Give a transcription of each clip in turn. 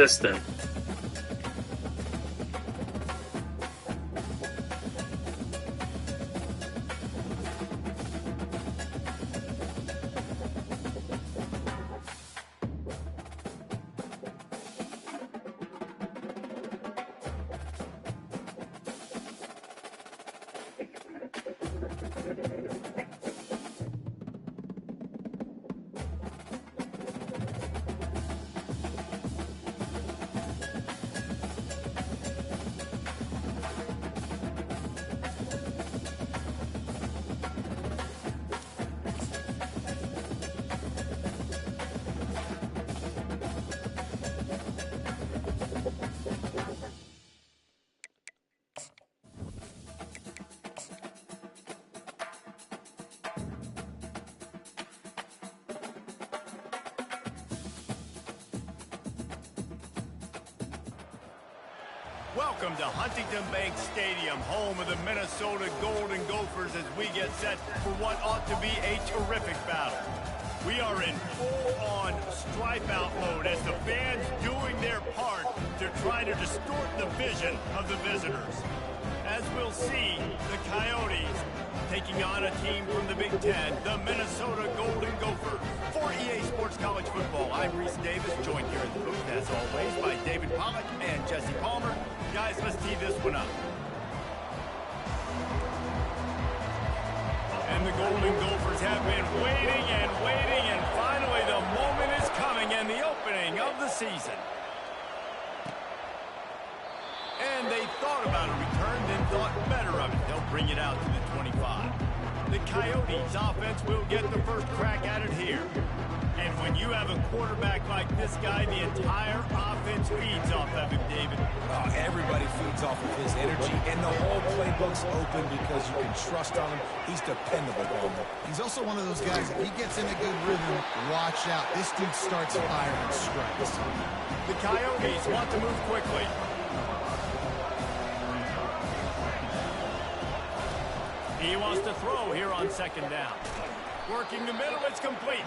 consistent. Welcome to Huntington Bank Stadium, home of the Minnesota Golden Gophers, as we get set for what ought to be a terrific battle. We are in full-on stripe-out mode as the fans doing their part to try to distort the vision of the visitors. As we'll see, the Coyotes taking on a team from the Big Ten, the Minnesota Golden Gophers. For EA Sports College Football, I'm Reese Davis, joined here in the booth, as always, by David Pollack and Jesse Palmer. Guys, let's tee this one up. And the Golden Gophers have been waiting, and finally the moment is coming, and the opening of the season. And they thought about a return, then thought better of it. They'll bring it out to the 25. The Coyotes offense will get the first crack at it here. And when you have a quarterback like this guy, the entire offense feeds off of him, David. Everybody feeds off of his energy, and the whole playbook's open because you can trust on him. He's dependable, Palmer. He's also one of those guys, if he gets in a good rhythm, watch out. This dude starts firing strikes. The Coyotes want to move quickly. He wants to throw here on second down. Working the middle, it's complete.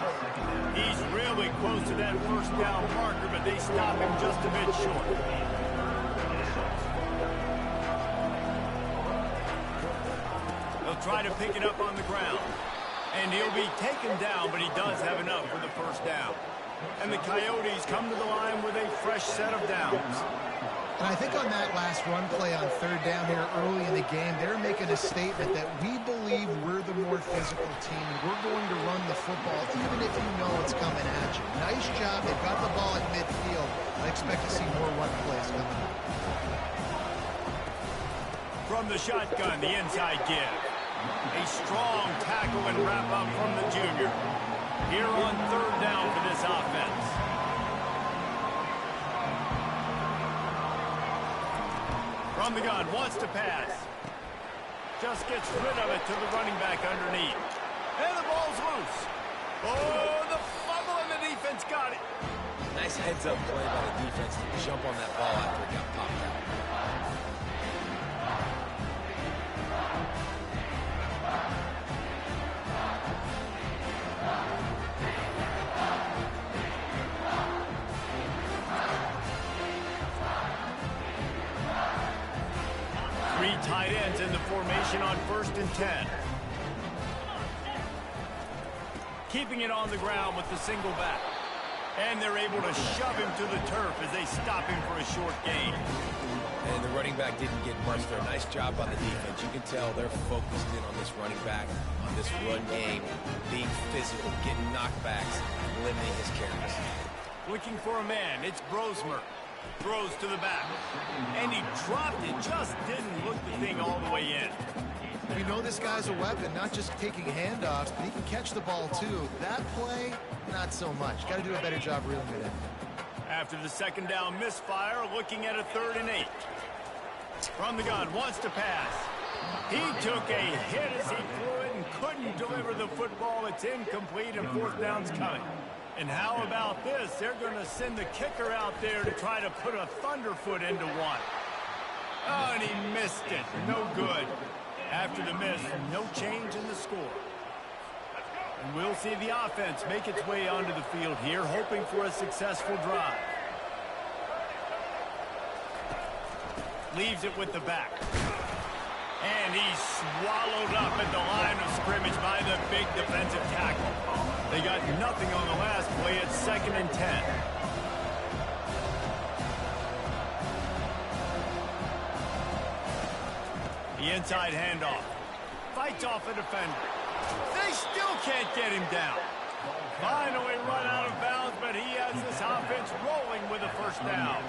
He's really close to that first down marker, but they stop him just a bit short. They'll try to pick it up on the ground. And he'll be taken down, but he does have enough for the first down. And the Coyotes come to the line with a fresh set of downs. And I think on that last run play on third down here early in the game, they're making a statement that we believe we're the more physical team, and we're going to run the football even if you know it's coming at you. Nice job. They've got the ball at midfield. I expect to see more run plays coming up. From the shotgun, the inside give. A strong tackle and wrap-up from the junior. Here on third down for this offense. From the gun, wants to pass. Just gets rid of it to the running back underneath. And the ball's loose. Oh, the fumble, and the defense got it. Nice heads-up play by the defense to jump on that ball after it got popped out. Three tight ends in the formation on 1st and 10. Keeping it on the ground with the single back. And they're able to shove him to the turf as they stop him for a short gain. And the running back didn't get much there. Nice job by the defense. You can tell they're focused in on this running back, on this run game, being physical, getting knockbacks, and limiting his carries. Looking for a man. It's Brosmer. Throws to the back. And he dropped it. Just didn't look the thing all the way in. We know this guy's a weapon, not just taking handoffs, but he can catch the ball too. That play, not so much. Got to do a better job reeling it in. After the second down misfire, looking at a 3rd and 8. From the gun, wants to pass. He took a hit as he threw it and couldn't deliver the football. It's incomplete, and 4th down's coming. And how about this? They're going to send the kicker out there to try to put a thunderfoot into one. Oh, and he missed it. No good. After the miss, no change in the score. And we'll see the offense make its way onto the field here, hoping for a successful drive. Leaves it with the back. And he's swallowed up at the line of scrimmage by the big defensive tackle. They got nothing on the last play. It's 2nd and 10. The inside handoff. Fights off a defender. They still can't get him down. Finally run out of bounds, but he has this offense rolling with a first down.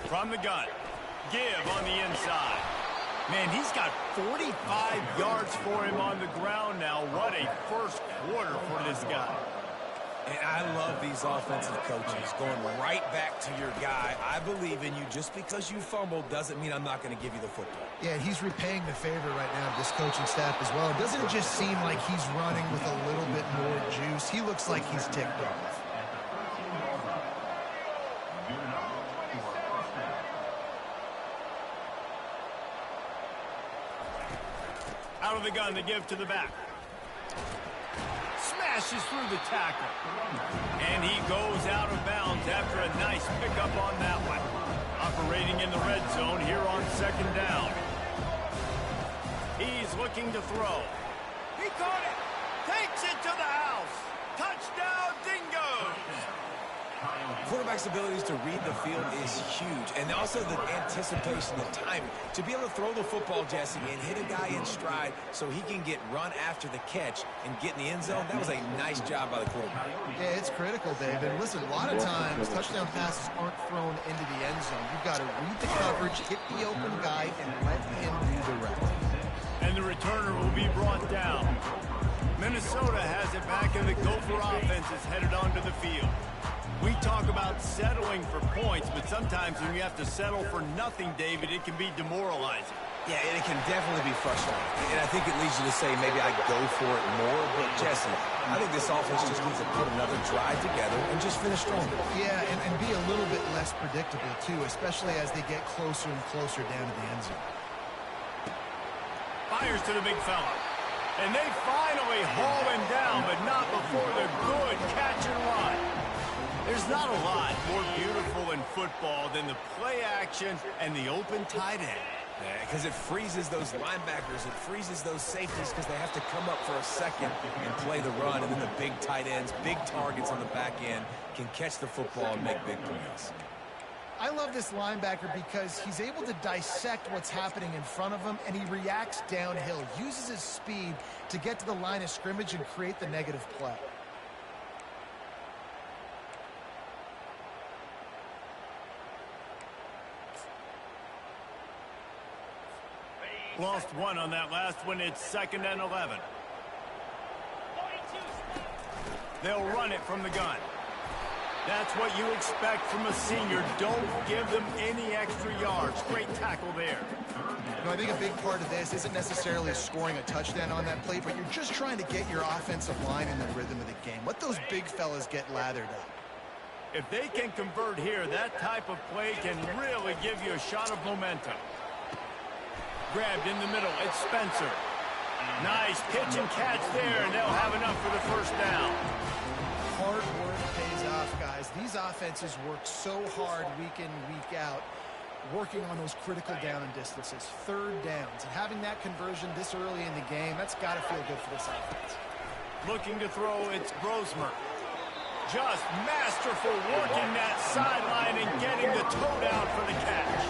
From the gun. Give on the inside. Man, he's got 45 yards for him on the ground now. What a first quarter for this guy. And I love these offensive coaches going right back to your guy. I believe in you. Just because you fumbled doesn't mean I'm not going to give you the football. Yeah, he's repaying the favor right now of this coaching staff as well. Doesn't it just seem like he's running with a little bit more juice? He looks like he's ticked off. Out of the gun to give to the back. Smashes through the tackle. And he goes out of bounds after a nice pickup on that one. Operating in the red zone here on 2nd down. He's looking to throw. He caught it. Takes it to the house. Touchdown, Dingoes. Quarterback's abilities to read the field is huge, and also the anticipation, the timing. To be able to throw the football, Jesse, and hit a guy in stride so he can get run after the catch and get in the end zone, that was a nice job by the quarterback. Yeah, it's critical, David. Listen, a lot of times touchdown passes aren't thrown into the end zone. You've got to read the coverage, hit the open guy, and let him do the rest. And the returner will be brought down. Minnesota has it back, and the Gopher offense is headed onto the field. We talk about settling for points, but sometimes when you have to settle for nothing, David, it can be demoralizing. Yeah, and it can definitely be frustrating. And I think it leads you to say maybe I go for it more. But, Jesse, I think this offense just needs to put another drive together and just finish stronger. Yeah, and be a little bit less predictable, too, especially as they get closer and closer down to the end zone. Fires to the big fella. And they finally haul him down, but not before the good catch and run. There's not a lot more beautiful in football than the play action and the open tight end. Yeah, because it freezes those linebackers, it freezes those safeties because they have to come up for a second and play the run, and then the big tight ends, big targets on the back end can catch the football and make big plays. I love this linebacker because he's able to dissect what's happening in front of him, and he reacts downhill, uses his speed to get to the line of scrimmage and create the negative play. Lost one on that last one. It's 2nd and 11. They'll run it from the gun. That's what you expect from a senior. Don't give them any extra yards. Great tackle there. You know, I think a big part of this isn't necessarily scoring a touchdown on that play, but you're just trying to get your offensive line in the rhythm of the game. Let those big fellas get lathered up. If they can convert here, that type of play can really give you a shot of momentum. Grabbed in the middle, it's Spencer. Nice pitch and catch there, and they'll have enough for the first down. Hard work pays off, guys. These offenses work so hard week in, week out, working on those critical down and distances, 3rd downs. And having that conversion this early in the game, that's got to feel good for this offense. Looking to throw, it's Grosmer. Just masterful working that sideline and getting the toe down for the catch.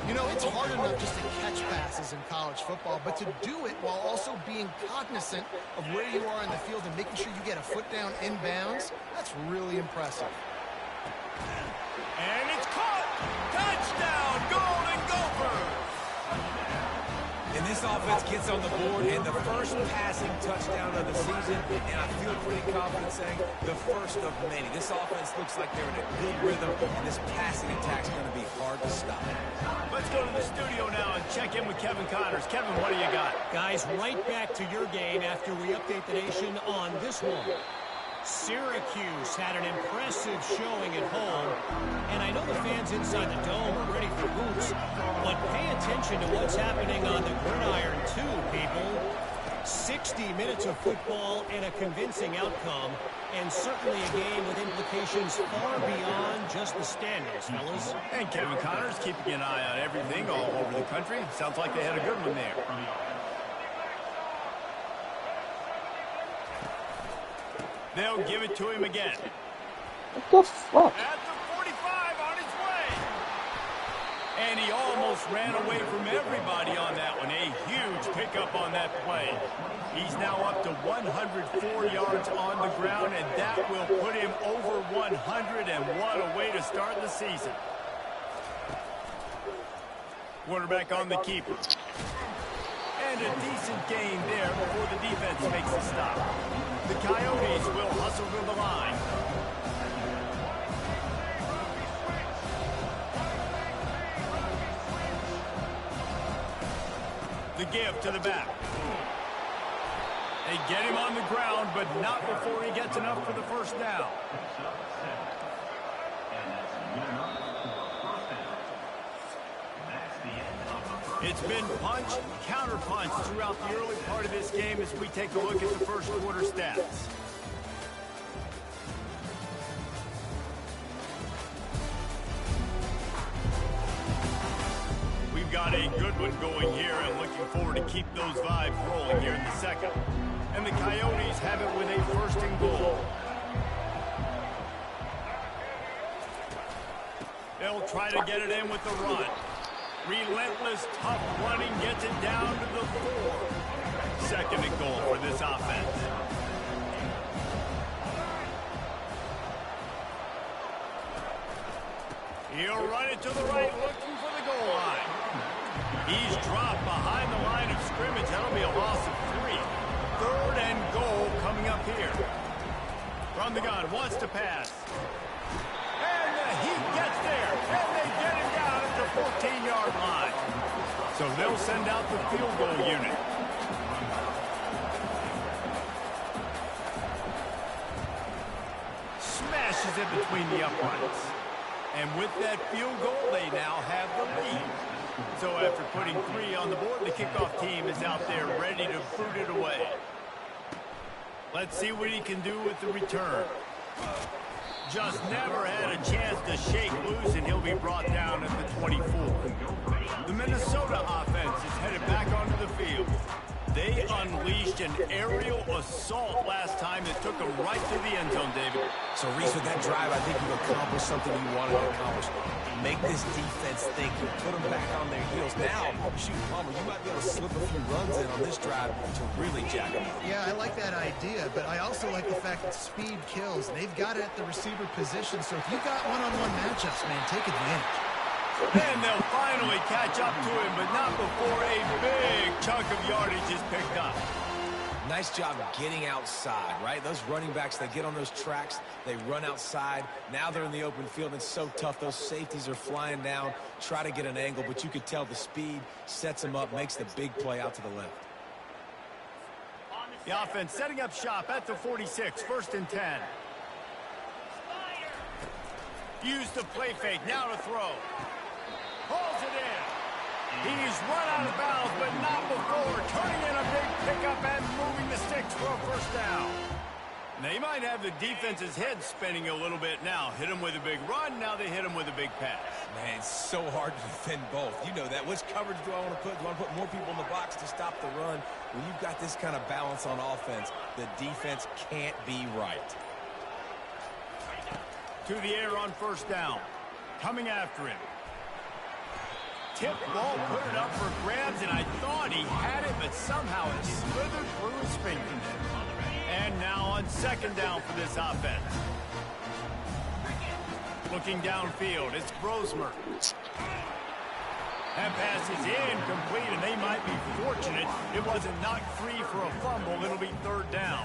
You know, it's hard enough just to catch passes in college football, but to do it while also being cognizant of where you are in the field and making sure you get a foot down inbounds, that's really impressive. And it's caught! Touchdown! Golden Gophers! And this offense gets on the board, and the first passing touchdown of the season, and I feel pretty confident saying the first of many. This offense looks like they're in a good rhythm, and this passing attack's going to be hard to stop. Let's go to the studio now and check in with Kevin Connors. Kevin, what do you got? Guys, right back to your game after we update the nation on this one. Syracuse had an impressive showing at home, and I know the fans inside the dome are ready for hoops, but pay attention to what's happening on the gridiron too, people. 60 minutes of football and a convincing outcome, and certainly a game with implications far beyond just the standings, fellas. And Kevin Connors keeping an eye on everything all over the country. Sounds like they had a good one there. They'll give it to him again. What the fuck? At the 45 on his way. And he almost ran away from everybody on that one. A huge pickup on that play. He's now up to 104 yards on the ground, and that will put him over 100, and what a way to start the season. Quarterback on the keeper. And a decent gain there before the defense makes a stop. The Coyotes will hustle to the line. The give to the back. They get him on the ground, but not before he gets enough for the first down. It's been punch, counter-punch throughout the early part of this game as we take a look at the first quarter stats. We've got a good one going here and looking forward to keep those vibes rolling here in the second. And the Coyotes have it with a first and goal. They'll try to get it in with the run. Relentless, tough running gets it down to the 4. Second and goal for this offense. He'll run it to the right, looking for the goal line. He's dropped behind the line of scrimmage. That'll be a loss of 3. Third and goal coming up here. From the gun, wants to pass. And the Heat gets there. And they get him down at the 14-yard line. So they'll send out the field goal unit. Smashes it between the uprights. And with that field goal, they now have the lead. So after putting 3 on the board, the kickoff team is out there ready to boot it away. Let's see what he can do with the return. Just never had a chance to shake loose, and he'll be brought down at the 24. The Minnesota offense is headed back onto the field. They unleashed an aerial assault last time that took them right to the end zone, David. So, Reese, with that drive, I think you've accomplished something you wanted to accomplish. Make this defense think. You put them back on their heels. Now, shoot, Palmer, you might be able to slip a few runs in on this drive to really jack them up. Yeah, I like that idea, but I also like the fact that speed kills. They've got it at the receiver position, so if you've got one-on-one matchups, man, take advantage. And they'll finally catch up to him, but not before a big chunk of yardage is picked up. Nice job getting outside, right? Those running backs, they get on those tracks, they run outside. Now they're in the open field. It's so tough. Those safeties are flying down, try to get an angle, but you could tell the speed sets them up, makes the big play out to the left. The offense setting up shop at the 46, first and 10. Use the play fake, now to throw. Pulls it in. He's run out of bounds, but not before. Turning in a big pickup and moving the sticks for a first down. They might have the defense's head spinning a little bit now. Hit him with a big run, now they hit him with a big pass. Man, it's so hard to defend both. You know that. Which coverage do I want to put? Do I want to put more people in the box to stop the run? When you've got this kind of balance on offense, the defense can't be right. To the air on first down. Coming after him. Tip ball, put it up for grabs, and I thought he had it, but somehow it slithered through his fingers. And now on second down for this offense. Looking downfield, it's Brosmer. That pass is incomplete, and they might be fortunate it wasn't knocked free for a fumble. It'll be third down.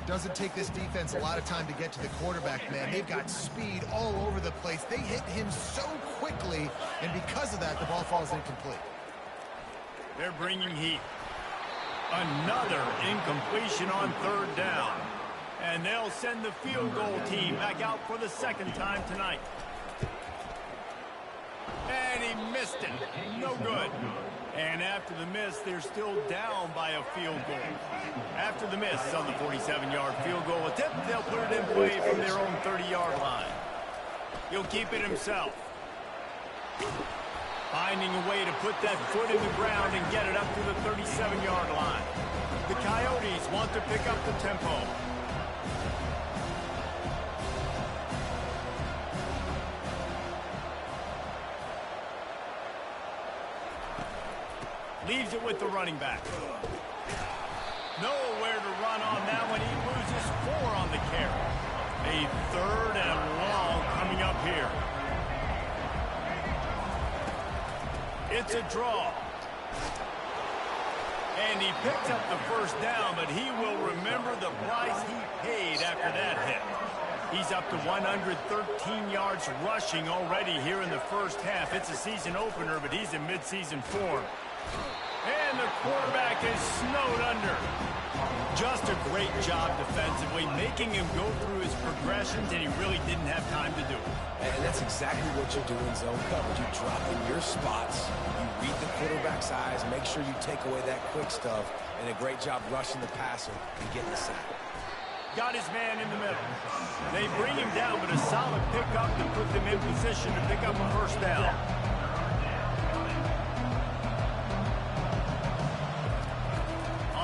Doesn't take this defense a lot of time to get to the quarterback, man. They've got speed all over the place. They hit him so quickly, and because of that, the ball falls incomplete. They're bringing heat. Another incompletion on third down. And they'll send the field goal team back out for the second time tonight. And he missed it. No good. And after the miss, they're still down by a field goal. After the miss on the 47-yard field goal attempt, they'll put it in play from their own 30-yard line. He'll keep it himself. Finding a way to put that foot in the ground and get it up to the 37-yard line. The Coyotes want to pick up the tempo. Leaves it with the running back. Nowhere to run on that one. He loses 4 on the carry. A 3rd and long coming up here. It's a draw. And he picked up the first down, but he will remember the price he paid after that hit. He's up to 113 yards rushing already here in the first half. It's a season opener, but he's in midseason form. And the quarterback is snowed under. Just a great job defensively, making him go through his progressions, and he really didn't have time to do it. And that's exactly what you do in zone coverage. You drop in your spots, you read the quarterback's eyes, make sure you take away that quick stuff, and a great job rushing the passer and getting the sack. Got his man in the middle. They bring him down, but a solid pickup to put them in position to pick up a first down.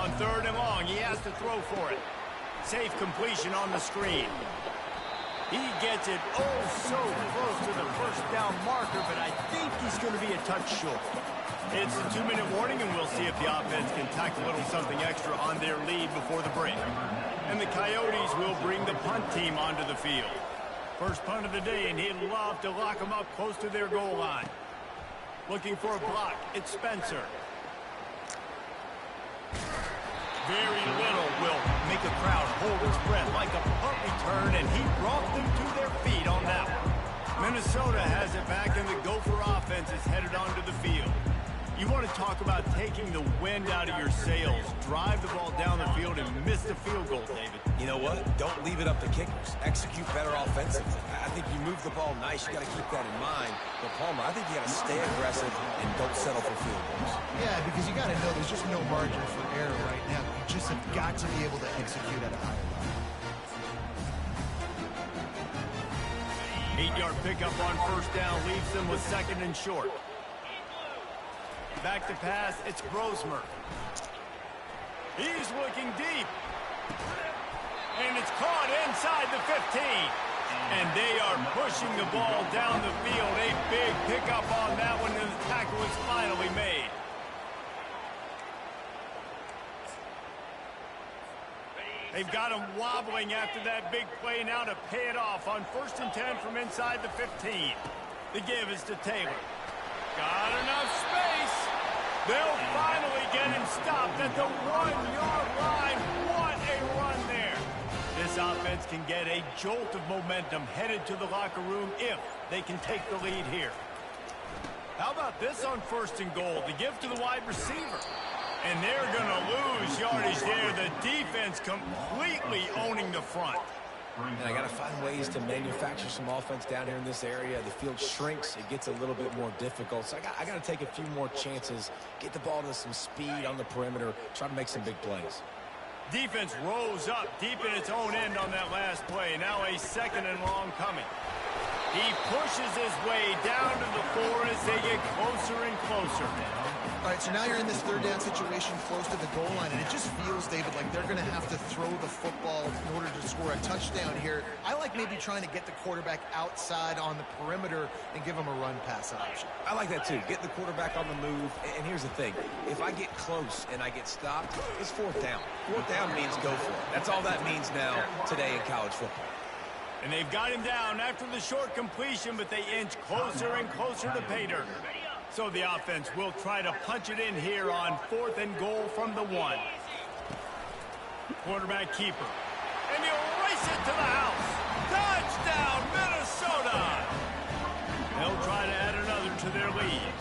On 3rd and long, he has to throw for it. Safe completion on the screen. He gets it oh so close to the first down marker, but I think he's going to be a touch short. It's a 2-minute warning, and we'll see if the offense can tack a little something extra on their lead before the break. And the Coyotes will bring the punt team onto the field. First punt of the day, and he'd love to lock them up close to their goal line. Looking for a block, it's Spencer. Very little will make a crowd hold its breath like a punt return, and he brought them to their feet on that one. Minnesota has it back, and the Gopher offense is headed onto the field. You want to talk about taking the wind out of your sails. Drive the ball down the field and miss the field goal, David. You know what? Don't leave it up to kickers. Execute better offensively. I think you move the ball nice. You got to keep that in mind. But, Palmer, I think you got to stay aggressive and don't settle for field goals. Yeah, because you got to know there's just no margin for error right now. You just have got to be able to execute at a higher level. 8-yard pickup on first down leaves them with 2nd and short. Back to pass, it's Brosmer. He's looking deep. And it's caught inside the 15. And they are pushing the ball down the field. A big pickup on that one, and the tackle is finally made. They've got him wobbling after that big play now to pay it off on 1st and 10 from inside the 15. The give is to Taylor. Got enough space. They'll finally get him stopped at the 1-yard line. What a run there. This offense can get a jolt of momentum headed to the locker room if they can take the lead here. How about this on 1st and goal? The give to the wide receiver. And they're going to lose yardage there. The defense completely owning the front. And I got to find ways to manufacture some offense down here in this area. The field shrinks. It gets a little bit more difficult. So I got to take a few more chances, get the ball to some speed on the perimeter, try to make some big plays. Defense rose up deep in its own end on that last play. Now a 2nd and long coming. He pushes his way down to the 4 as they get closer and closer. All right, so now you're in this 3rd down situation close to the goal line, and it just feels, David, like they're going to have to throw the football in order to score a touchdown here. I like maybe trying to get the quarterback outside on the perimeter and give him a run-pass option. I like that, too. Get the quarterback on the move. And here's the thing. If I get close and I get stopped, it's 4th down. 4th down means go for it. That's all that means now today in college football. And they've got him down after the short completion, but they inch closer and closer to pay dirt. So the offense will try to punch it in here on 4th and goal from the 1. Quarterback keeper. And he'll race it to the house. Touchdown, Minnesota! They'll try to add another to their lead.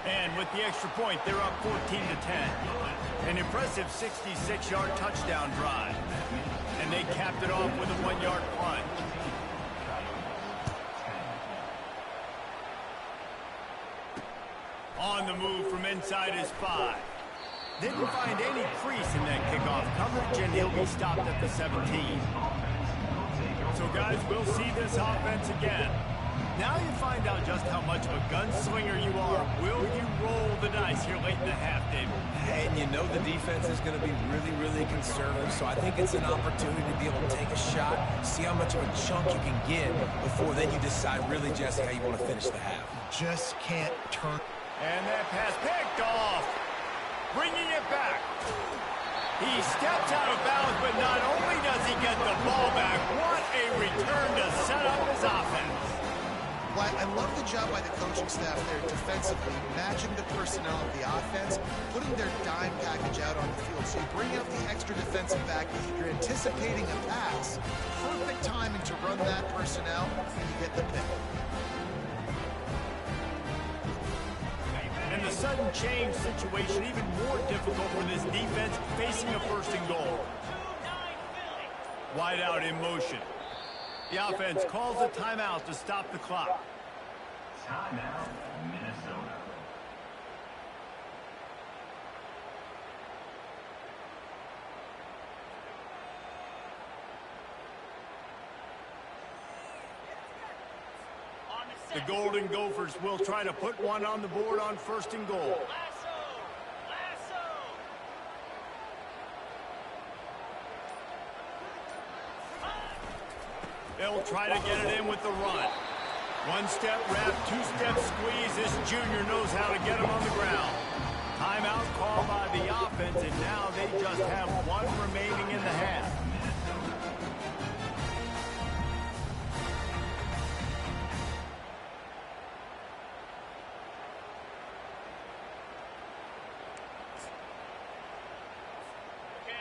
And with the extra point, they're up 14-10. An impressive 66-yard touchdown drive. And they capped it off with a 1-yard plunge. on the move from inside his 5. Didn't find any crease in that kickoff coverage, and he'll be stopped at the 17. So, guys, we'll see this offense again. Now you find out just how much of a gunslinger you are. Will you roll the dice here late in the half, David? And you know the defense is going to be really, really conservative, so I think it's an opportunity to be able to take a shot, see how much of a chunk you can get before then you decide really, Jesse, how you want to finish the half. Just can't turn. And that pass picked off. Bringing it back. He steps out of bounds, but not only does he get the ball back, what a return to set up his offense. Well, I love the job by the coaching staff there defensively, matching the personnel of the offense, putting their dime package out on the field. So you bring out the extra defensive back, you're anticipating a pass. Perfect timing to run that personnel, and you get the pick. And the sudden change situation even more difficult for this defense facing a first and goal. Wide out in motion. The offense calls a timeout to stop the clock. Timeout, Minnesota. The Golden Gophers will try to put one on the board on first and goal. They'll try to get it in with the run. One-step wrap, two-step squeeze. This junior knows how to get him on the ground. Timeout called by the offense, and now they just have one remaining in the half.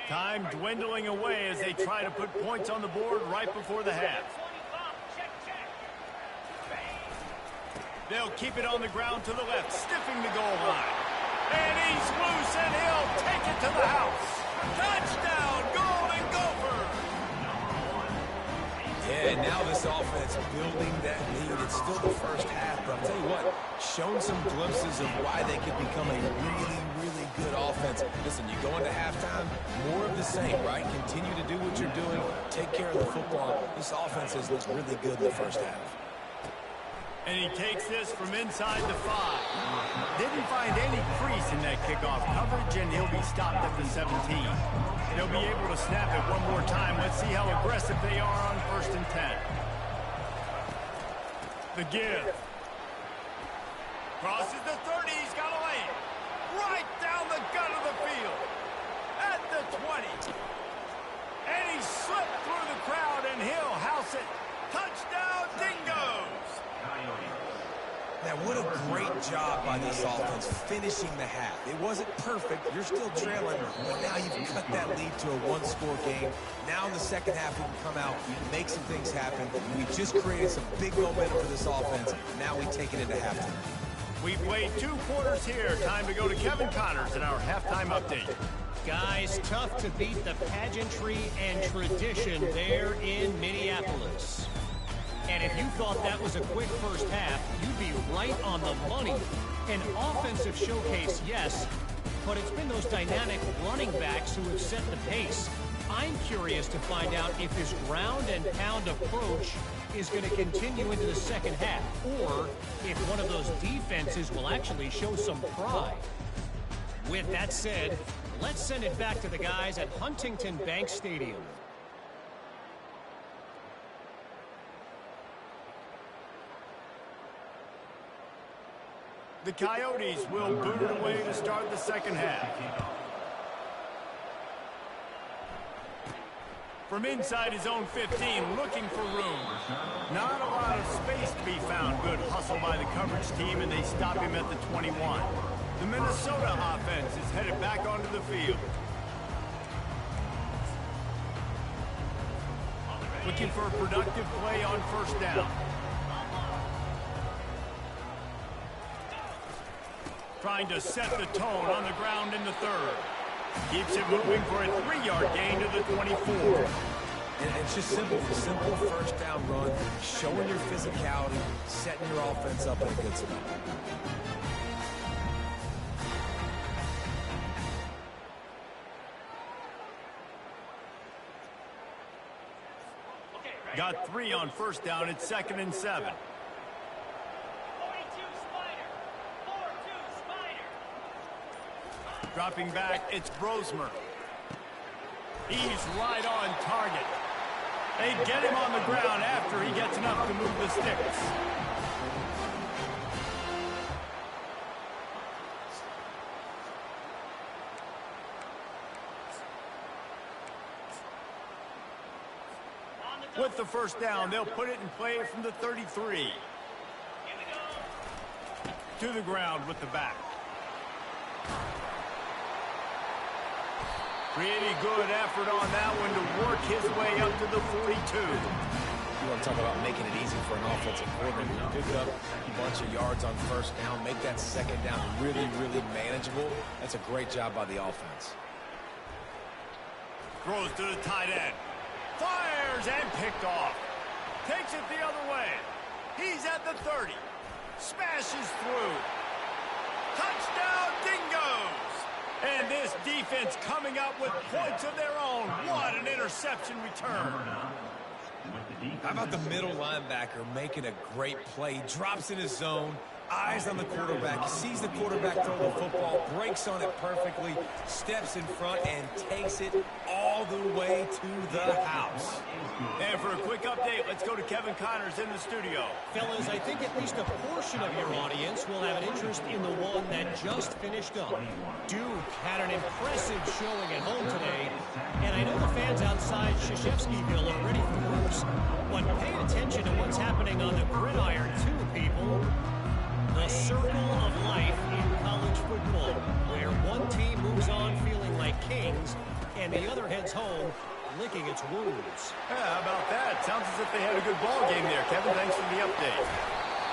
Time dwindling away as they try to put points on the board right before the half. They'll keep it on the ground to the left, stiffing the goal line. And he's loose, and he'll take it to the house. Touchdown, Golden Gophers! Yeah, and now this offense building that lead. It's still the first half, but I'll tell you what, shown some glimpses of why they could become a really, really good offense. Listen, you go into halftime, more of the same, right? Continue to do what you're doing, take care of the football. This offense has looked really good in the first half. And he takes this from inside the 5. Didn't find any crease in that kickoff coverage, and he'll be stopped at the 17. They'll be able to snap it one more time. Let's see how aggressive they are on first and 10. The give. Crosses the 30. He's got a lane. Right down the gut of the field. At the 20. And he slipped through the crowd, and he'll house it. Touchdown, Dingoes! Now, what a great job by this offense finishing the half. It wasn't perfect. You're still trailing, but now you've cut that lead to a one-score game. Now in the second half, we can come out, make some things happen. We just created some big momentum for this offense. Now we take it into halftime. We played 2 quarters here. Time to go to Kevin Connors in our halftime update. Guys, tough to beat the pageantry and tradition there in Minneapolis. And if you thought that was a quick first half, you'd be right on the money. An offensive showcase, yes, but it's been those dynamic running backs who have set the pace. I'm curious to find out if this ground and pound approach is going to continue into the second half, or if one of those defenses will actually show some pride. With that said, let's send it back to the guys at Huntington Bank Stadium. The Coyotes will boot it away to start the second half. From inside his own 15, looking for room. Not a lot of space to be found. Good hustle by the coverage team, and they stop him at the 21. The Minnesota offense is headed back onto the field. Looking for a productive play on first down. Trying to set the tone on the ground in the third. Keeps it moving for a 3-yard gain to the 24. And it's just simple first down run, showing your physicality, setting your offense up in a good spot. Got 3 on first down. It's 2nd and 7. Dropping back, it's Brosmer. He's right on target. They get him on the ground after he gets enough to move the sticks. With the first down, they'll put it in play from the 33. To the ground with the back. Pretty good effort on that one to work his way up to the 42. You want to talk about making it easy for an offensive coordinator. You pick up a bunch of yards on first down, make that second down really, really manageable. That's a great job by the offense. Throws to the tight end. Fires and picked off. Takes it the other way. He's at the 30. Smashes through. Touchdown, Dingoes! And this defense coming up with points of their own. What an interception return. How about the middle linebacker making a great play? Drops in his zone, eyes on the quarterback, sees the quarterback throw the football, breaks on it perfectly, steps in front, and takes it all the way to the house. And for a quick update, let's go to Kevin Connors in the studio. Fellas, I think at least a portion of your audience will have an interest in the one that just finished up. Duke had an impressive showing at home today, and I know the fans outside Krzyzewskiville are ready for worse. But pay attention to what's happening on the gridiron, too, people. The circle of life in college football, where one team moves on feeling like kings, and the other heads home licking its wounds. Yeah, how about that? Sounds as if they had a good ball game there, Kevin. Thanks for the update.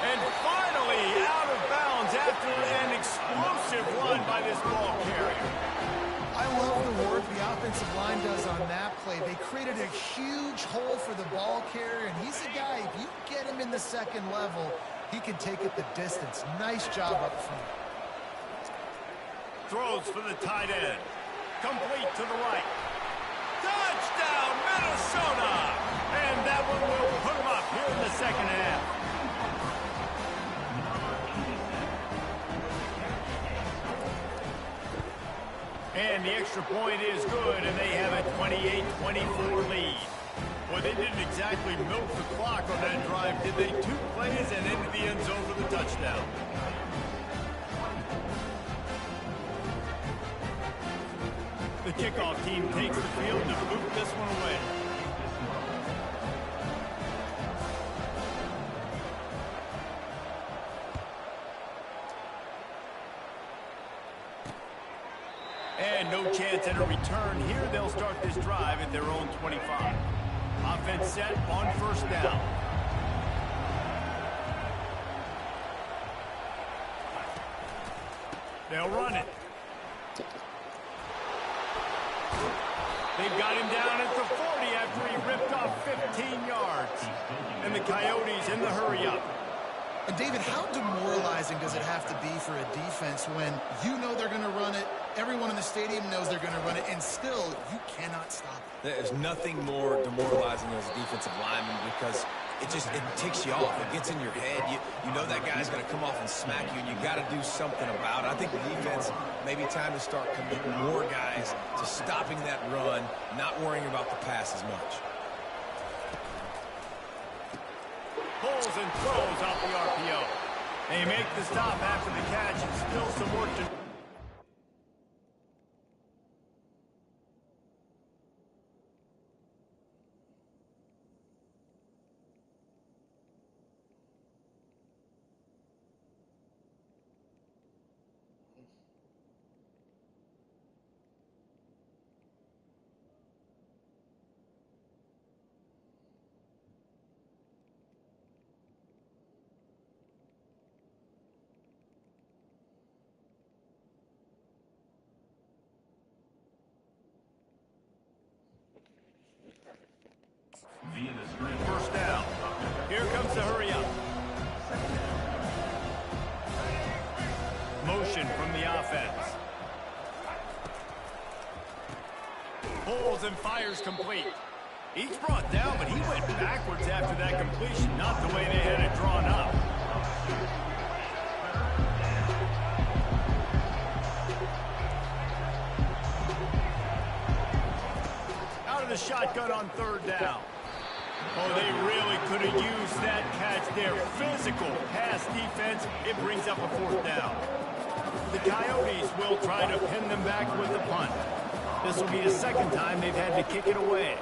And finally, out of bounds after an explosive run by this ball carrier. I love the work the offensive line does on that play. They created a huge hole for the ball carrier, and he's a guy, if you get him in the second level, he can take it the distance. Nice job up front. Throws for the tight end. Complete to the right. Touchdown, Minnesota! And that one will put them up here in the second half. And the extra point is good, and they have a 28-24 lead. Well, they didn't exactly milk the clock on that drive, did they? 2 plays and into the end zone for the touchdown. The kickoff team takes the field to boot this one away. And no chance at a return here. They'll start this drive at their own 25. Offense set on first down. They'll run it. They've got him down at the 40 after he ripped off 15 yards. And the Coyotes in the hurry-up. And David, how demoralizing does it have to be for a defense when you know they're going to run it, everyone in the stadium knows they're going to run it, and still you cannot stop it? There's nothing more demoralizing as a defensive lineman because it ticks you off. It gets in your head. You know that guy's going to come off and smack you, and you got to do something about it. I think the defense, maybe time to start committing more guys to stopping that run, not worrying about the pass as much. Pulls and throws off the RPO. They make the stop after the catch, and still some work to do. First down. Here comes the hurry up. Motion from the offense. Pulls and fires complete. He's brought down, but he went backwards after that completion, not the way they had it drawn up. Out of the shotgun on third down. Oh, they really could have used that catch there. Physical pass defense. It brings up a fourth down. The Coyotes will try to pin them back with the punt. This will be the second time they've had to kick it away.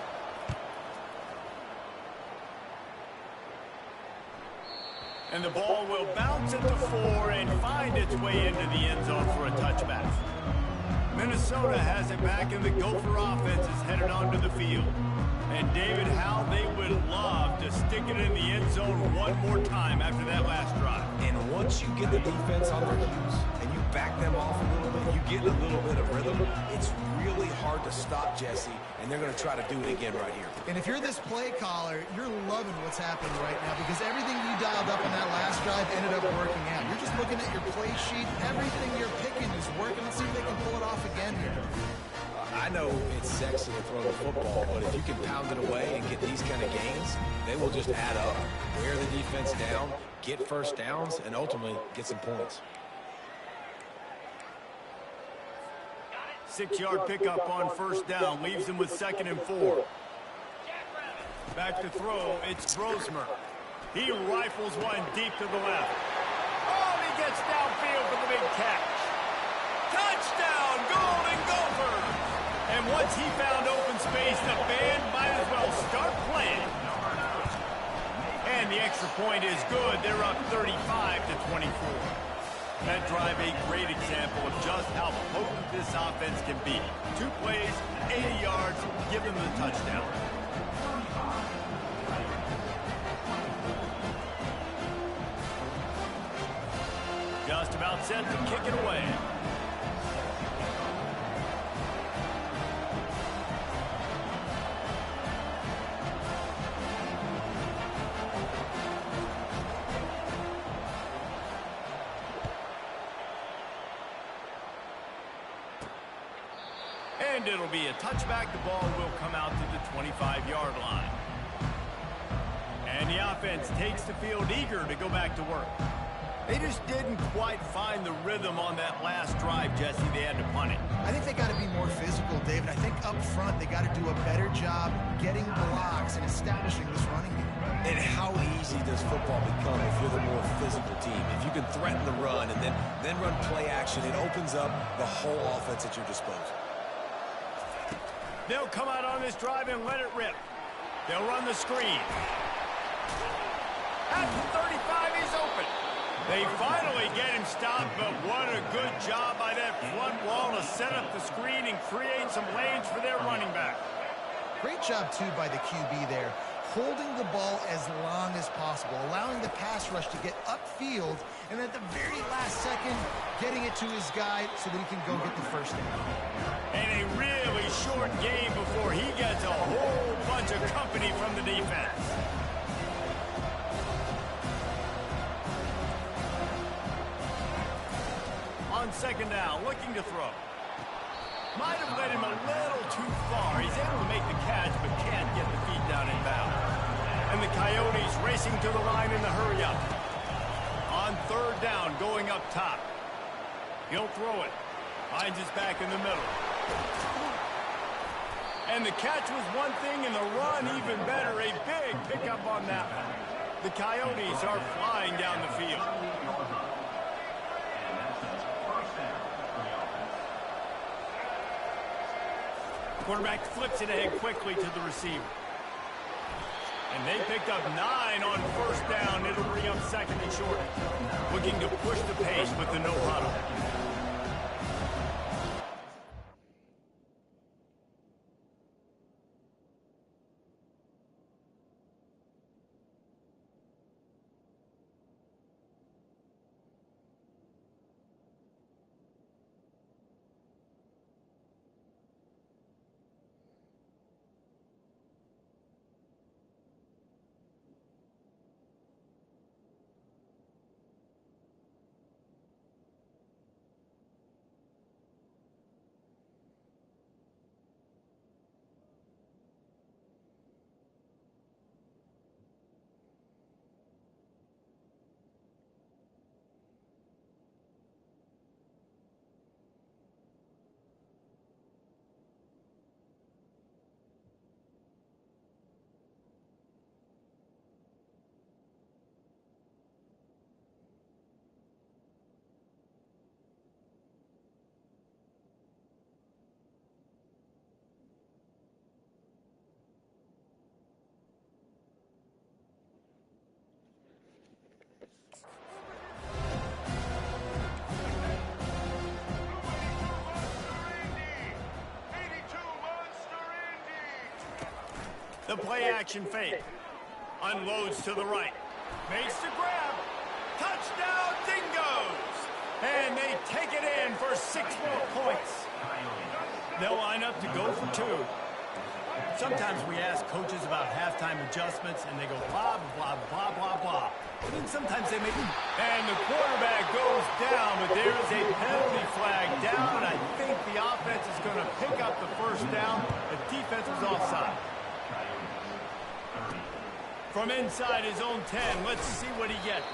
And the ball will bounce into 4 and find its way into the end zone for a touchback. Minnesota has it back, and the Gopher offense is headed onto the field. And David, how they would love to stick it in the end zone one more time after that last drive. And once you get the defense on their heels and you back them off a little bit, you get a little bit of rhythm, it's really hard to stop Jesse, and they're going to try to do it again right here. And if you're this play caller, you're loving what's happening right now because everything you dialed up on that last drive ended up working out. You're just looking at your play sheet. Everything you're picking is working. Let's see if they can pull it off again here. I know it's sexy to throw the football, but if you can pound it away and get these kind of gains, they will just add up, wear the defense down, get first downs, and ultimately get some points. 6-yard pickup on first down, leaves them with 2nd and 4. Back to throw, it's Brosmer. He rifles one deep to the left. Oh, he gets downfield for the big catch. Touchdown, Golden Gophers! And once he found open space, the band might as well start playing. And the extra point is good. They're up 35-24. That drive a great example of just how potent this offense can be. 2 plays, 80 yards, give them the touchdown. Just about set to kick it away. And it'll be a touchback. The ball will come out to the 25-yard line. And the offense takes the field eager to go back to work. They just didn't quite find the rhythm on that last drive, Jesse. They had to punt it. I think they got to be more physical, David. I think up front they got to do a better job getting blocks and establishing this running game. And how easy does football become if you're the more physical team? If you can threaten the run and then run play action, it opens up the whole offense at your disposal. They'll come out on this drive and let it rip. They'll run the screen. At the 35, he's open. They finally get him stopped, but what a good job by that front wall to set up the screen and create some lanes for their running back. Great job, too, by the QB there, holding the ball as long as possible, allowing the pass rush to get upfield, and at the very last second, getting it to his guy so that he can go get the first down. And a really short game before he gets a whole bunch of company from the defense. On second down, looking to throw. Might have led him a little too far. He's able to make the catch, but can't get the feet down in bounds. And the Coyotes racing to the line in the hurry-up. On third down, going up top. He'll throw it. Finds his back in the middle. And the catch was one thing, and the run even better. A big pickup on that one. The Coyotes are flying down the field. Quarterback flips it ahead quickly to the receiver. And they picked up 9 on first down. It'll bring up second and short. Looking to push the pace with the no huddle. The play action fake. Unloads to the right. Makes the grab. Touchdown, Dingoes! And they take it in for 6 more points. They'll line up to go for 2. Sometimes we ask coaches about halftime adjustments, and they go blah, blah, blah, blah, blah. And then sometimes they make... And the quarterback goes down, but there is a penalty flag down, and I think the offense is going to pick up the first down. The defense was offside. From inside his own 10, let's see what he gets.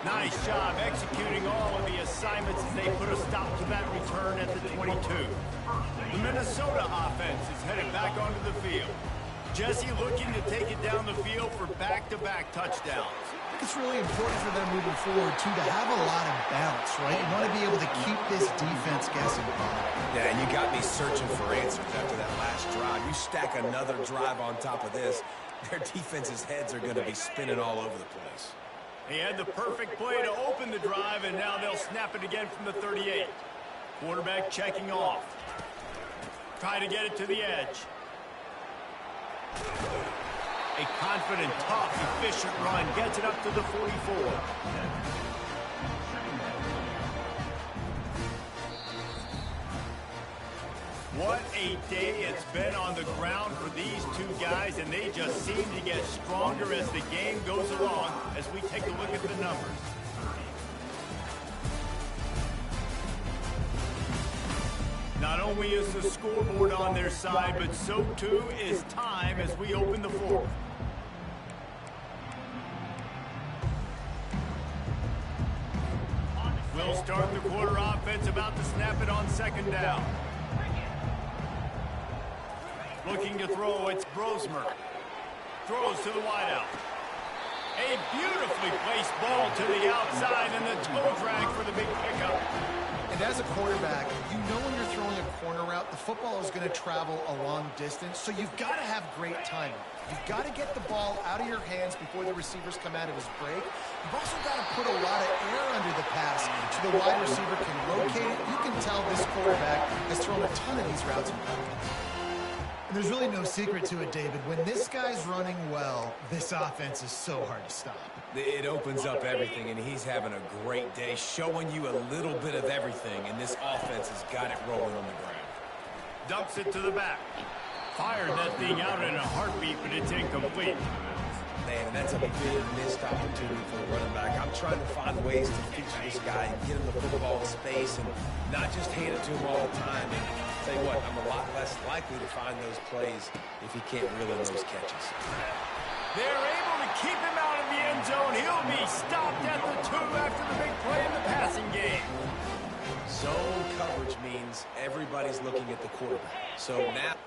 Nice job executing all of the assignments as they put a stop to that return at the 22. The Minnesota offense is headed back onto the field. Jesse looking to take it down the field for back-to-back touchdowns. I think it's really important for them moving forward, too, to have a lot of bounce, right? You want to be able to keep this defense guessing. Yeah, and you got me searching for answers after that last drive. You stack another drive on top of this, their defense's heads are going to be spinning all over the place. He had the perfect play to open the drive, and now they'll snap it again from the 38. Quarterback checking off. Try to get it to the edge. A confident, tough, efficient run gets it up to the 44. What a day it's been on the ground for these two guys, and they just seem to get stronger as the game goes along as we take a look at the numbers. Not only is the scoreboard on their side, but so too is time as we open the fourth. We'll start the quarter offense, about to snap it on second down. Looking to throw, it's Brosmer. Throws to the wideout. A beautifully placed ball to the outside, and the toe drag for the big pickup. And as a quarterback, you know when you're throwing a corner route, the football is going to travel a long distance, so you've got to have great timing. You've got to get the ball out of your hands before the receivers come out of his break. You've also got to put a lot of air under the pass so the wide receiver can locate it. You can tell this quarterback has thrown a ton of these routes in practice. And there's really no secret to it, David. When this guy's running well, this offense is so hard to stop. It opens up everything, and he's having a great day, showing you a little bit of everything, and this offense has got it rolling on the ground. Dumps it to the back. Fired that thing out in a heartbeat, but it's incomplete. Man, that's a big missed opportunity for the running back. I'm trying to find ways to feature this guy and get him the football in space and not just hand it to him all the time. And tell you what, I'm a lot less likely to find those plays if he can't reel in those catches. They're able to keep him out of the end zone. He'll be stopped at the 2 after the big play in the passing game. Zone coverage means everybody's looking at the quarterback. So now...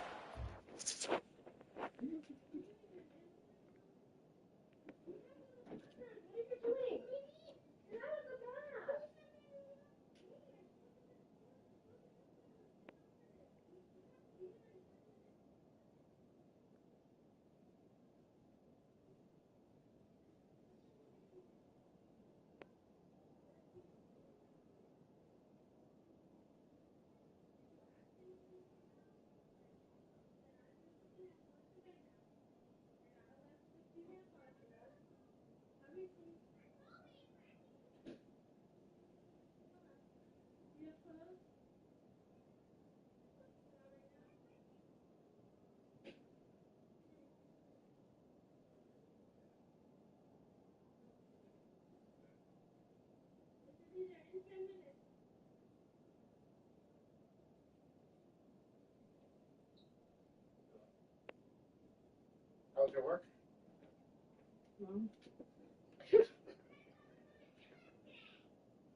How's your work?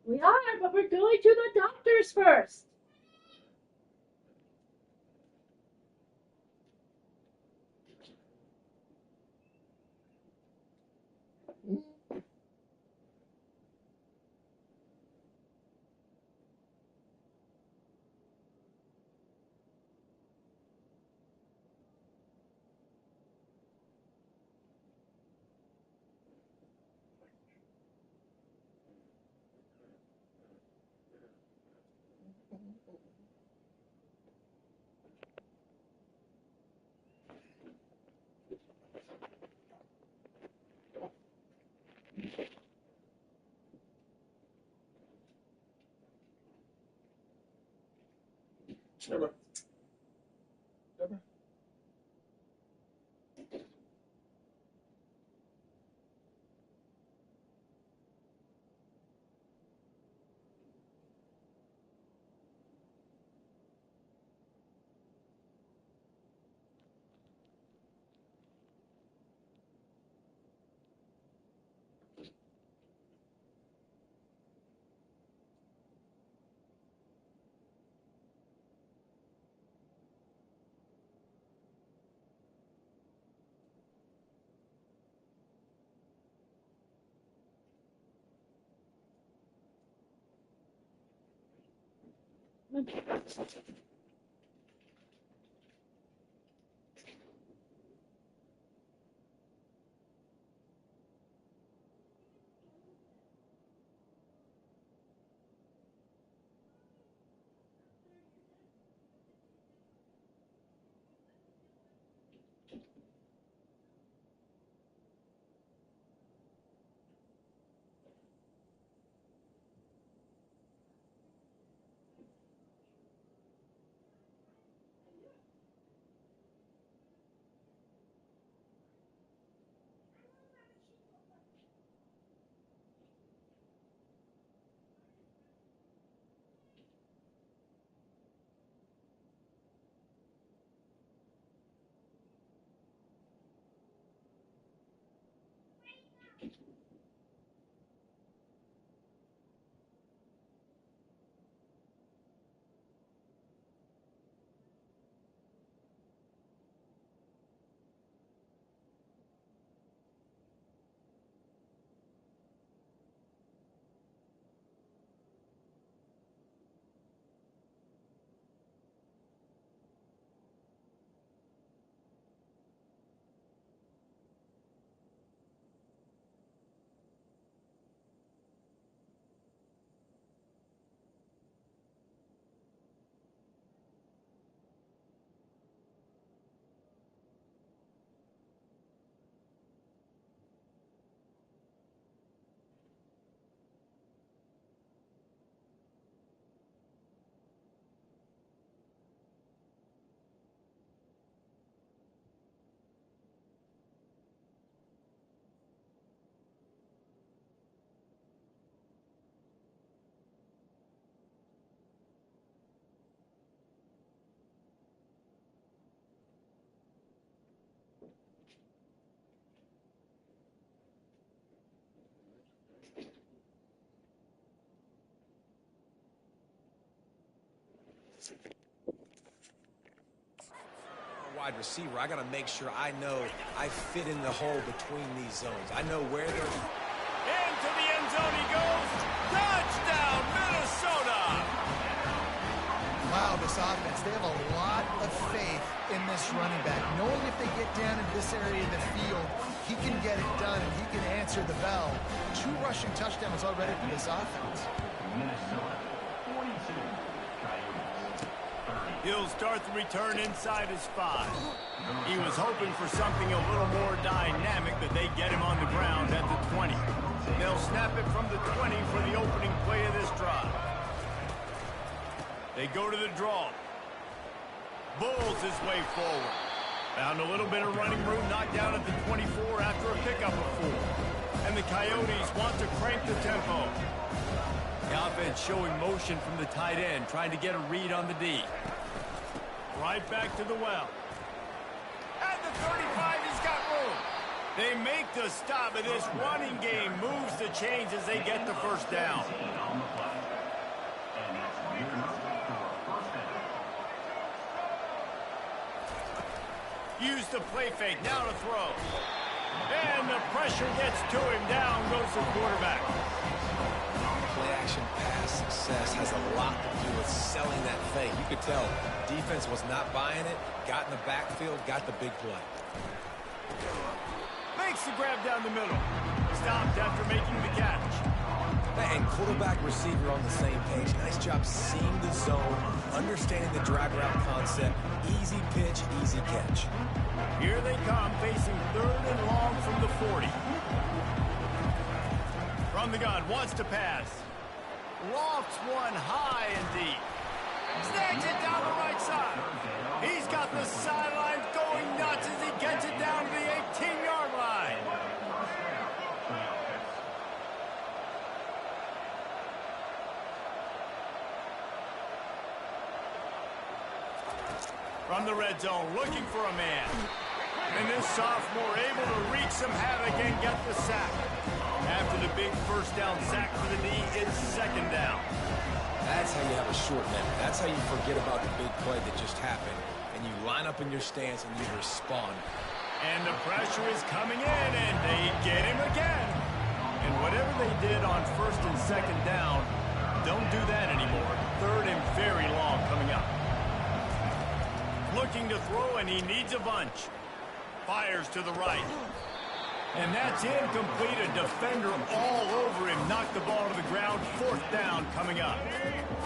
We are, but we're going to the doctor's first. Never. Never. Wide receiver, I got to make sure I know I fit in the hole between these zones. I know where they're... Into the end zone he goes. Touchdown, Minnesota! Wow, this offense, they have a lot of faith in this running back. Knowing if they get down in this area of the field, he can get it done and he can answer the bell. 2 rushing touchdowns already for this offense. Minnesota 42. Coyotes 30. He'll start the return inside his 5. He was hoping for something a little more dynamic, but they get him on the ground at the 20. They'll snap it from the 20 for the opening play of this drive. They go to the draw. Bulls his way forward. Found a little bit of running room, knocked down at the 24 after a pickup of 4. And the Coyotes want to crank the tempo. The offense showing motion from the tight end, trying to get a read on the D. Right back to the well. At the 35, he's got room. They make the stop, and this running game moves the chains as they get the first down. On the play. And it's near enough for a first down. Use the play fake, now to throw. And the pressure gets to him. Down goes the quarterback. Play-action pass success has a lot to do with selling that fake. You could tell defense was not buying it, got in the backfield, got the big play. Makes the grab down the middle. Stopped after making the catch. And quarterback receiver on the same page. Nice job seeing the zone, understanding the drag route concept. Easy pitch, easy catch. Here they come, facing 3rd and long from the 40. From the gun, wants to pass. Lofts one high and deep. Snags it down the right side. He's got the sidelines going nuts as he gets it down to the 18-yard line. From the red zone, looking for a man. And this sophomore able to wreak some havoc and get the sack. After the big first down sack for the knee, it's second down. That's how you have a short memory. That's how you forget about the big play that just happened. And you line up in your stance and you respond. And the pressure is coming in, and they get him again. And whatever they did on first and second down, don't do that anymore. Third and very long coming up. Looking to throw, and he needs a bunch. Fires to the right. And that's incomplete. A defender all over him. Knocked the ball to the ground. Fourth down coming up.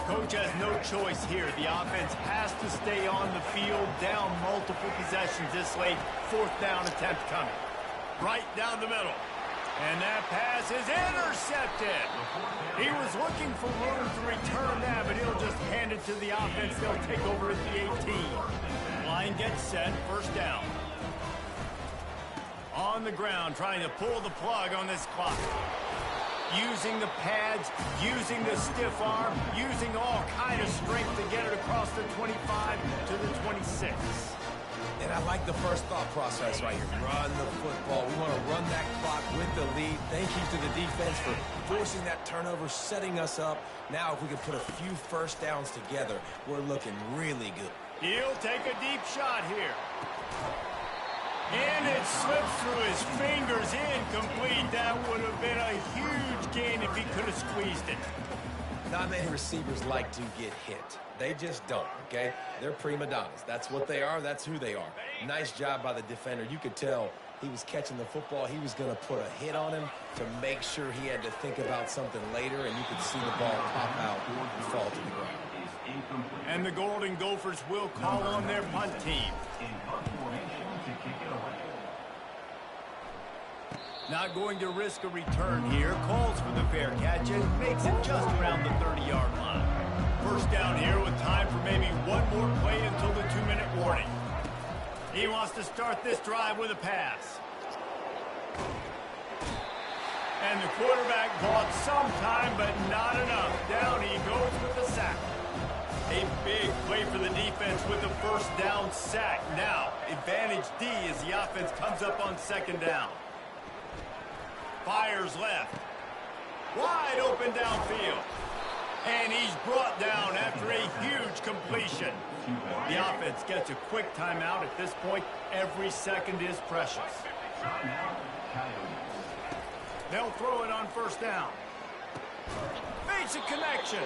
Coach has no choice here. The offense has to stay on the field. Down multiple possessions this late. Fourth down attempt coming. Right down the middle. And that pass is intercepted. He was looking for room to return that, but he'll just hand it to the offense. They'll take over at the 18. Line gets set. First down. On the ground, trying to pull the plug on this clock. Using the pads, using the stiff arm, using all kind of strength to get it across the 25 to the 26. And I like the first thought process right here. Run the football. We want to run that clock with the lead. Thank you to the defense for forcing that turnover, setting us up. Now, if we can put a few first downs together, we're looking really good. He'll take a deep shot here. And it slips through his fingers, incomplete. That would have been a huge gain if he could have squeezed it. Not many receivers like to get hit. They just don't, okay? They're prima donnas. That's what they are. That's who they are. Nice job by the defender. You could tell he was catching the football. He was going to put a hit on him to make sure he had to think about something later, and you could see the ball pop out and fall to the ground. And the Golden Gophers will call on their punt team. Not going to risk a return here. Calls for the fair catch and makes it just around the 30-yard line. First down here with time for maybe one more play until the 2-minute warning. He wants to start this drive with a pass. And the quarterback bought some time, but not enough. Down he goes with the sack. A big play for the defense with the first down sack. Now, advantage D as the offense comes up on second down. Fires left. Wide open downfield. And he's brought down after a huge completion. The offense gets a quick timeout at this point. Every second is precious. They'll throw it on first down. Makes a connection.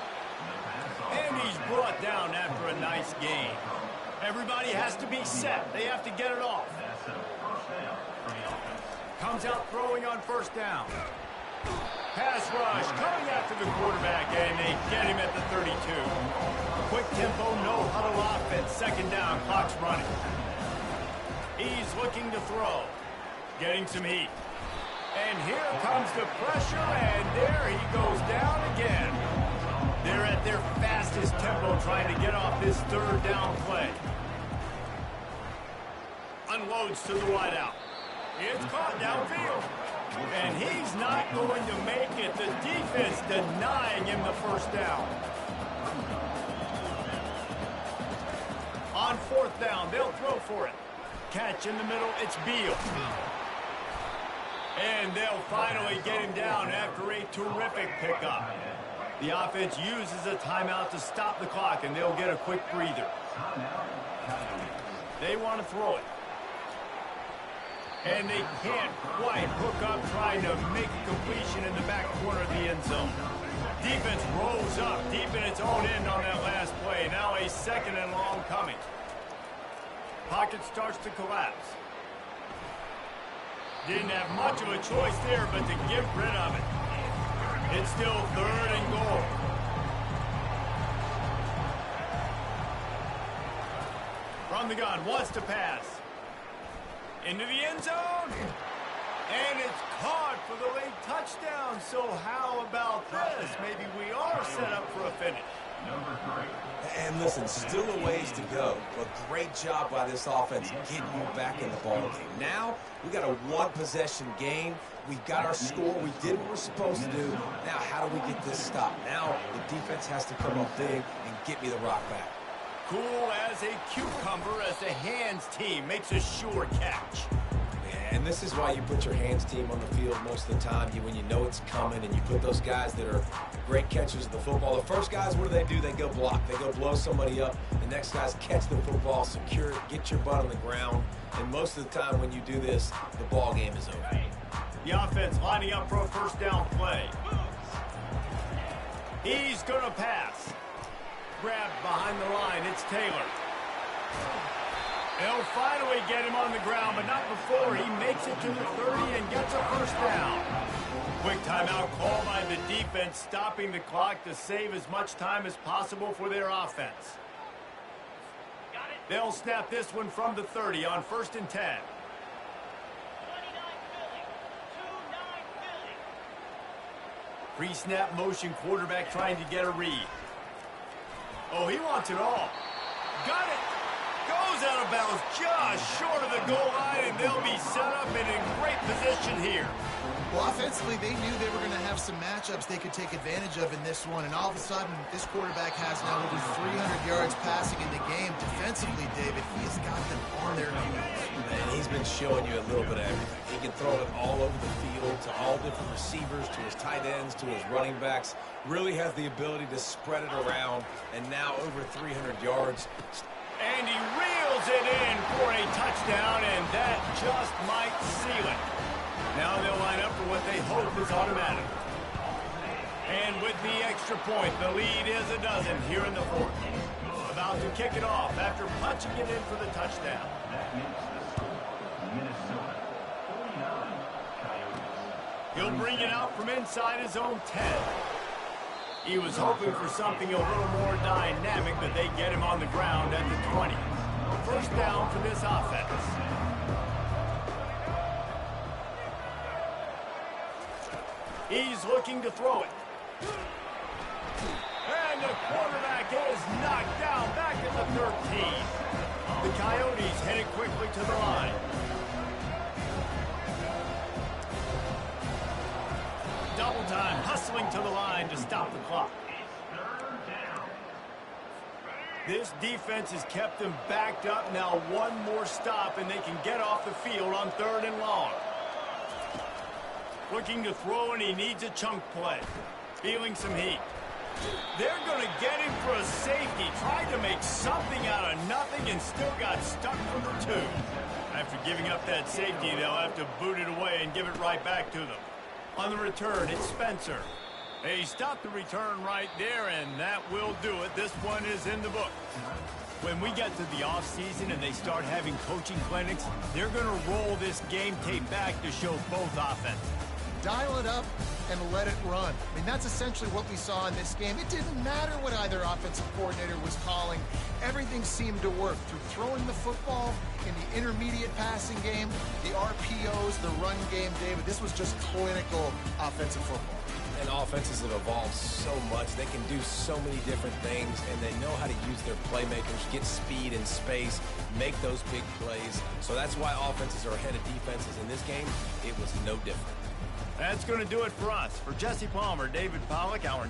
And he's brought down after a nice gain. Everybody has to be set. They have to get it off. Comes out throwing on first down. Pass rush coming after the quarterback, and they get him at the 32. Quick tempo, no huddle offense. Second down, clock's running. He's looking to throw. Getting some heat. And here comes the pressure, and there he goes down again. They're at their fastest tempo trying to get off this third down play. Unloads to the wideout. It's caught downfield. And he's not going to make it. The defense denying him the first down. On fourth down, they'll throw for it. Catch in the middle, it's Beal. And they'll finally get him down after a terrific pickup. The offense uses a timeout to stop the clock, and they'll get a quick breather. They want to throw it. And they can't quite hook up trying to make a completion in the back corner of the end zone. Defense rolls up deep in its own end on that last play. Now a second and long coming. Pocket starts to collapse. Didn't have much of a choice there, but to get rid of it. It's still third and goal. From the gun, wants to pass. Into the end zone. And it's caught for the late touchdown. So how about this? Maybe we are set up for a finish. Number 3. And listen, still a ways to go, but great job by this offense getting you back in the ball game. Now, we got a one-possession game. We've got our score. We did what we're supposed to do. Now, how do we get this stopped? Now, the defense has to come up big and get me the rock back. Cool as a cucumber as the hands team makes a sure catch. And this is why you put your hands team on the field most of the time. When you know it's coming, and you put those guys that are great catchers of the football. The first guys, what do? They go block. They go blow somebody up. The next guys catch the football, secure it, get your butt on the ground. And most of the time when you do this, the ball game is over. The offense lining up for a first down play. He's going to pass. Grabbed behind the line. It's Taylor. They'll finally get him on the ground, but not before he makes it to the 30 and gets a first down. Quick timeout call by the defense, stopping the clock to save as much time as possible for their offense. They'll snap this one from the 30 on 1st and 10. Pre-snap motion quarterback trying to get a read. Oh, he wants it all. Got it. Goes out of bounds just short of the goal line, and they'll be set up and in great position here. Well, offensively, they knew they were going to have some matchups they could take advantage of in this one, and all of a sudden, this quarterback has now over 300 yards passing in the game. Defensively, David, he has got them on their heels. And he's been showing you a little bit of everything. He can throw it all over the field to all different receivers, to his tight ends, to his running backs. Really has the ability to spread it around, and now over 300 yards. And he reels it in for a touchdown, and that just might seal it. Now they'll line up for what they hope is automatic. And with the extra point, the lead is a dozen here in the 4th. About to kick it off after punching it in for the touchdown. That makes the score Minnesota 49, Coyotes. He'll bring it out from inside his own 10. He was hoping for something a little more dynamic, but they get him on the ground at the 20. First down for this offense. He's looking to throw it. And the quarterback is knocked down back at the 13. The Coyotes headed quickly to the line. Double time, hustling to the line to stop the clock. This defense has kept them backed up. Now one more stop, and they can get off the field on 3rd and long. Looking to throw, and he needs a chunk play. Feeling some heat. They're going to get him for a safety. Tried to make something out of nothing and still got stuck for the 2. After giving up that safety, they'll have to boot it away and give it right back to them. On the return, it's Spencer. They stopped the return right there, and that will do it. This one is in the book. When we get to the offseason and they start having coaching clinics, they're going to roll this game tape back to show both offenses. Dial it up and let it run. I mean, that's essentially what we saw in this game. It didn't matter what either offensive coordinator was calling. Everything seemed to work through throwing the football in the intermediate passing game, the RPOs, the run game, David. This was just clinical offensive football. And offenses have evolved so much. They can do so many different things, and they know how to use their playmakers, get speed and space, make those big plays. So that's why offenses are ahead of defenses. In this game, it was no different. That's going to do it for us. For Jesse Palmer, David Pollack, our